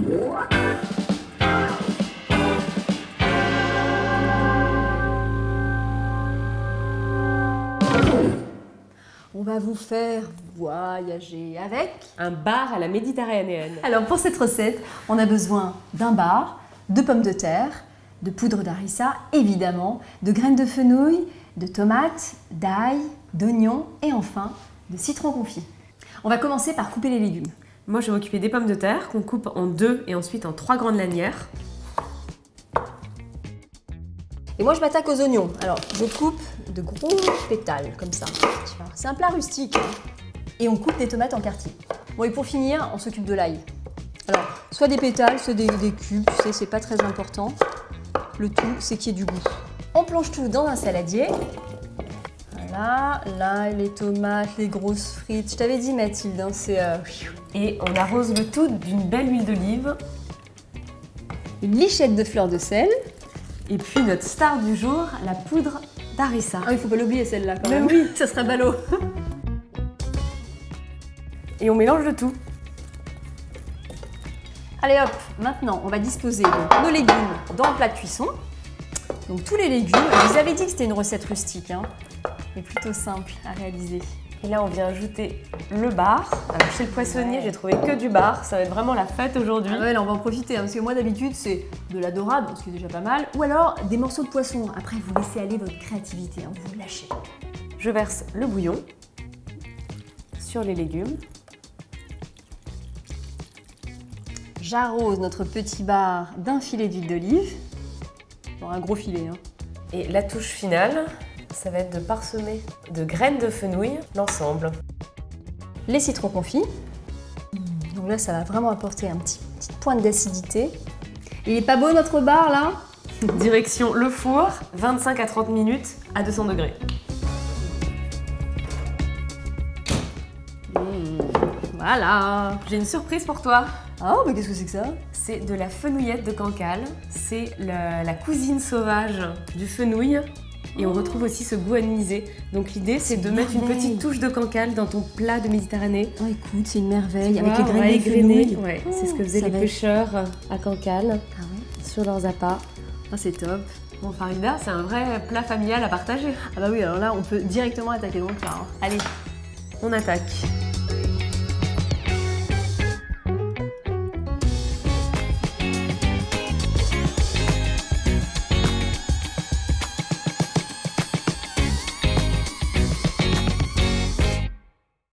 On va vous faire voyager avec un bar à la méditerranéenne. Alors pour cette recette, on a besoin d'un bar, de pommes de terre, de poudre d'harissa, évidemment, de graines de fenouil, de tomates, d'ail, d'oignons et enfin de citron confit. On va commencer par couper les légumes. Moi, je vais m'occuper des pommes de terre qu'on coupe en 2 et ensuite en 3 grandes lanières. Et moi, je m'attaque aux oignons. Alors, je coupe de gros pétales, comme ça. C'est un plat rustique. Et on coupe des tomates en quartiers. Bon, et pour finir, on s'occupe de l'ail. Alors, soit des pétales, soit des cubes, tu sais, c'est pas très important. Le tout, c'est qu'il y ait du goût. On plonge tout dans un saladier. Voilà, l'ail, les tomates, les grosses frites. Je t'avais dit, Mathilde, hein, c'est... Et on arrose le tout d'une belle huile d'olive. Une lichette de fleurs de sel. Et puis notre star du jour, la poudre d'harissa. Ah, il faut pas l'oublier celle-là quand même. Mais oui, ça serait ballot. Et on mélange le tout. Allez hop, maintenant on va disposer donc, nos légumes dans le plat de cuisson. Donc tous les légumes, je vous avais dit que c'était une recette rustique, hein, mais plutôt simple à réaliser. Et là on vient ajouter le bar. Alors chez le poissonnier, j'ai trouvé que du bar, ça va être vraiment la fête aujourd'hui. Ah ouais, là on va en profiter, hein, parce que moi d'habitude c'est de la dorade, ce qui est déjà pas mal, ou alors des morceaux de poisson. Après vous laissez aller votre créativité, hein, vous lâchez. Je verse le bouillon sur les légumes. J'arrose notre petit bar d'un filet d'huile d'olive. Bon, un gros filet. Hein. Et la touche finale, ça va être de parsemer de graines de fenouil l'ensemble. Les citrons confits. Donc là, ça va vraiment apporter un petite pointe d'acidité. Il est pas beau notre bar là? Direction le four, 25 à 30 minutes à 200 degrés. Voilà. J'ai une surprise pour toi. Oh, mais qu'est-ce que c'est que ça? C'est de la fenouillette de Cancale. C'est la cousine sauvage du fenouil. Et on retrouve aussi ce goût anisé. Donc l'idée, c'est de mettre une petite touche de Cancale dans ton plat de Méditerranée. Oh, écoute, c'est une merveille. Avec les graines de fenouil. Ouais, c'est ce que faisaient les pêcheurs à Cancale sur leurs appâts. Oh, c'est top. Bon, Farida, c'est un vrai plat familial à partager. Ah bah oui, alors là, on peut directement attaquer dans le plat. Hein. Allez, on attaque.